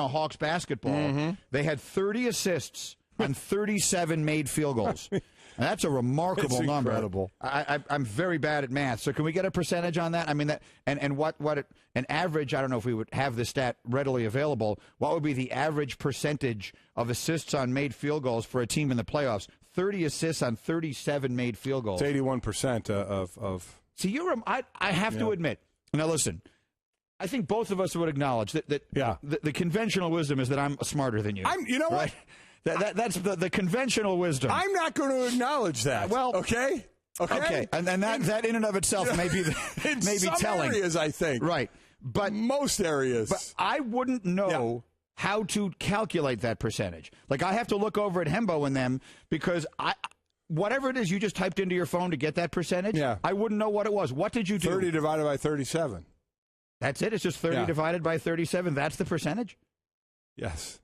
Hawks basketball, they had 30 assists on 37 made field goals. And that's a remarkable it's number. Incredible. I'm very bad at math, so can we get a percentage on that? I mean, that and what an average? I don't know if we would have the stat readily available. What would be the average percentage of assists on made field goals for a team in the playoffs? 30 assists on 37 made field goals. It's 81% of. See, I have to admit. Now, listen. I think both of us would acknowledge that the conventional wisdom is that I'm smarter than you. You know right? what? That's the conventional wisdom. I'm not going to acknowledge that. Well, okay, and that in and of itself may be in may be some telling. Areas, I think, right, but most areas. But I wouldn't know how to calculate that percentage. Like I have to look over at Hembo and them because whatever it is you just typed into your phone to get that percentage, I wouldn't know what it was. What did you do? 30 divided by 37. That's it? It's just 30 divided by 37? That's the percentage? Yes.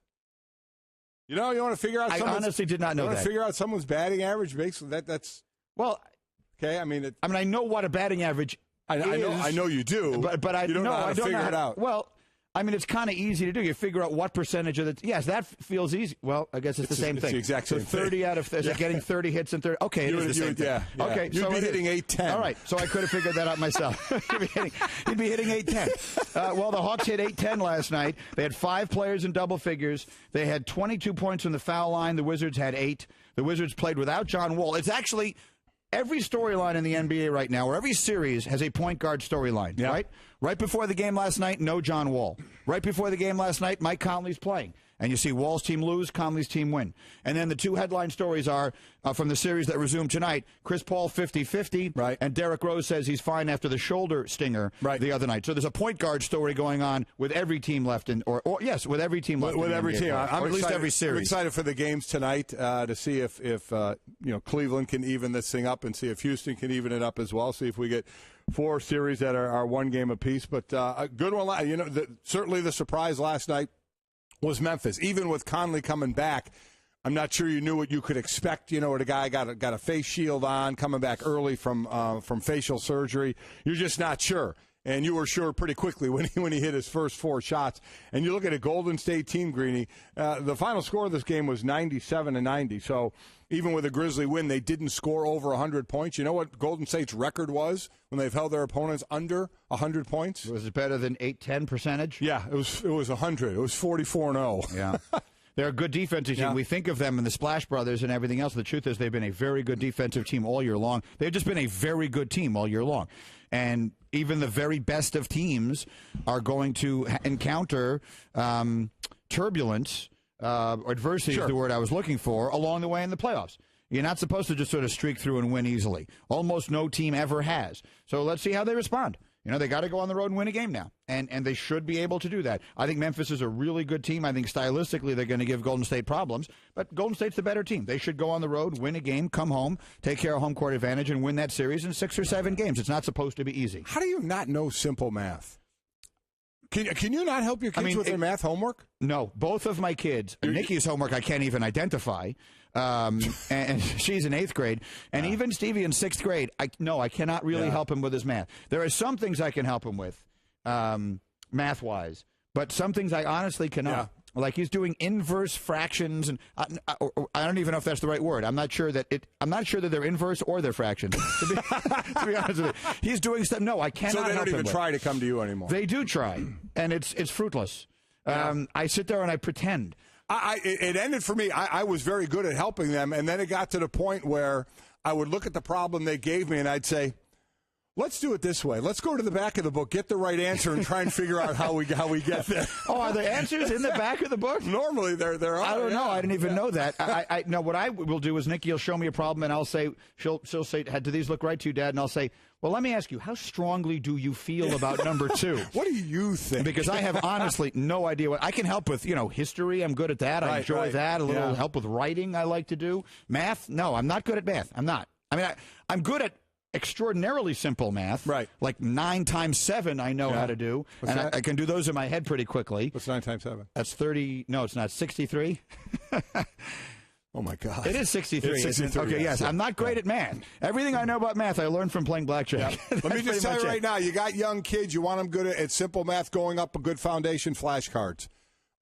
You know, you want to figure out I honestly did not know that. You want to figure out someone's batting average? Basically, that's... Well... Okay, I mean... I know what a batting average is. I know you do, but I don't know how to figure it out. Well... I mean, it's kind of easy to do. You figure out what percentage of the... Yes, that feels easy. Well, I guess it's the same thing. It's the exact same thing. So 30 out of... Is it getting 30 hits and 30... Okay, it is the same thing. Yeah. Okay, You'd be hitting 810. All right, so I could have figured that out myself. You'd be hitting 810. Well, the Hawks hit 810 last night. They had 5 players in double figures. They had 22 points from the foul line. The Wizards had 8. The Wizards played without John Wall. It's actually... Every storyline in the NBA right now, or every series, has a point guard storyline, right? Right before the game last night, no John Wall. Right before the game last night, Mike Conley's playing. And you see Wall's team lose, Conley's team win. And then the 2 headline stories are from the series that resume tonight, Chris Paul 50-50, right, and Derrick Rose says he's fine after the shoulder stinger the other night. So there's a point guard story going on with every team left in, or yes, with every team left with every team. Or at least every series. I'm excited for the games tonight to see if Cleveland can even this thing up and see if Houston can even it up as well. See if we get 4 series that are 1 game apiece. But a good one. Certainly the surprise last night was Memphis. Even with Conley coming back, I'm not sure you knew what you could expect. You know, the guy got a face shield on, coming back early from facial surgery. You're just not sure. And you were sure pretty quickly when he hit his first 4 shots. And you look at a Golden State team, Greeny, the final score of this game was 97-90. So even with a Grizzly win, they didn't score over 100 points. You know what Golden State's record was when they've held their opponents under 100 points? Was it better than 8-10 percentage? Yeah, it was 100. It was 44-0. Yeah. They're a good defensive team. We think of them and the Splash Brothers and everything else. The truth is they've been a very good defensive team all year long. They've just been a very good team all year long. And even the very best of teams are going to encounter turbulence, adversity is the word I was looking for, along the way in the playoffs. You're not supposed to just sort of streak through and win easily. Almost no team ever has. So let's see how they respond. You know, they got to go on the road and win a game now, and they should be able to do that. I think Memphis is a really good team. I think stylistically they're going to give Golden State problems, but Golden State's the better team. They should go on the road, win a game, come home, take care of home court advantage, and win that series in 6 or 7 games. It's not supposed to be easy. How do you not know simple math? Can you not help your kids with their math homework? No, both of my kids. Nikki's homework I can't even identify. And she's in 8th grade. And even Stevie in 6th grade, I cannot really help him with his math. There are some things I can help him with, math-wise, but some things I honestly cannot. Yeah. Like he's doing inverse fractions, and I don't even know if that's the right word. I'm not sure that they're inverse or they're fractions. To be honest with you, he's doing stuff. No, I cannot. So they don't even with. Try to come to you anymore. They do try, and it's fruitless. I sit there and I pretend. It ended for me. I was very good at helping them, and then it got to the point where I would look at the problem they gave me, and I'd say, let's do it this way. Let's go to the back of the book, get the right answer, and try and figure out how we get there. Oh, are there answers in the back of the book? Normally, there are. I don't know. I didn't even know that. I know what I will do is Nikki will show me a problem, and I'll say, she'll say, do these look right to you, Dad? And I'll say, well, let me ask you, how strongly do you feel about number 2? What do you think? Because I have honestly no idea what I can help with. History. I'm good at that. I enjoy that. A little help with writing. I like to do math. No, I'm not good at math. I'm not. I mean, I'm good at extraordinarily simple math. Right. Like 9 times 7 I know how to do. And I can do those in my head pretty quickly. What's 9 times 7? That's 30. No, it's not. 63. Oh, my God. It is 63. It's 63. Okay, yes. I'm not great at math. Everything I know about math, I learned from playing blackjack. Yeah. Let me just tell you right now, you got young kids, you want them good at simple math, going up a good foundation, flashcards.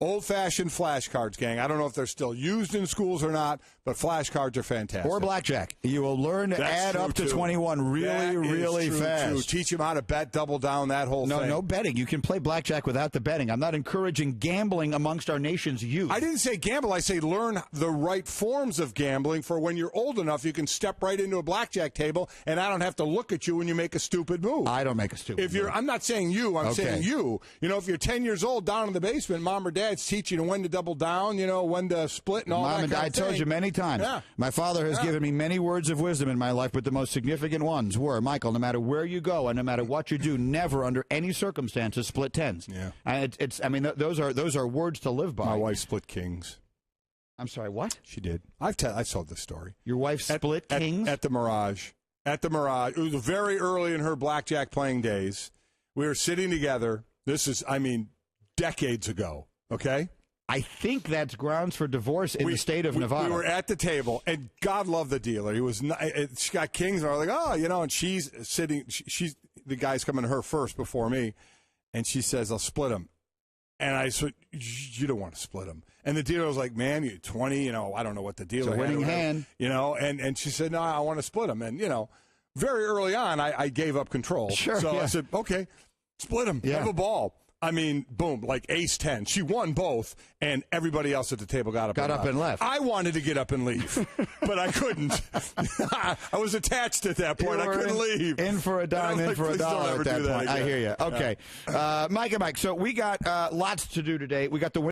Old-fashioned flashcards, gang. I don't know if they're still used in schools or not, but flashcards are fantastic. Or blackjack. You will learn to add up to 21 really fast. True. Teach them how to bet, double down, that whole thing. No betting. You can play blackjack without the betting. I'm not encouraging gambling amongst our nation's youth. I didn't say gamble. I say learn the right forms of gambling for when you're old enough. You can step right into a blackjack table, and I don't have to look at you when you make a stupid move. I don't make a stupid move. I'm not saying you. I'm saying you. You know, if you're 10 years old down in the basement, mom or dad's teaching you when to double down, you know, when to split and all that kind of thing. I told you many times. Yeah. My father has given me many words of wisdom in my life, but the most significant ones were, Michael, no matter where you go and no matter what you do, never under any circumstances split tens. Yeah. Those are words to live by. My wife split kings. I'm sorry, what? She did. I told this story. Your wife split kings? At the Mirage. At the Mirage. It was very early in her blackjack playing days. We were sitting together. This is, decades ago. Okay? I think that's grounds for divorce in the state of Nevada. We were at the table, and God love the dealer. He was she got kings, and I was like, and she's sitting. She's the guy's coming to her first before me, and she says, "I'll split them." And I said, "You don't want to split them." And the dealer was like, "Man, you're 20. I don't know what the dealer it's a winning hand. And she said, "No, I want to split them." And very early on, I gave up control. Sure. So I said, "Okay, split them. Yeah. Have a ball." Boom, like ace 10. She won both, and everybody else at the table got up and left. I wanted to get up and leave, but I couldn't. I was attached at that point. I couldn't leave. In for a dime, in for a dollar at that point. I hear you. Okay. Mike and Mike, so we got lots to do today. We got the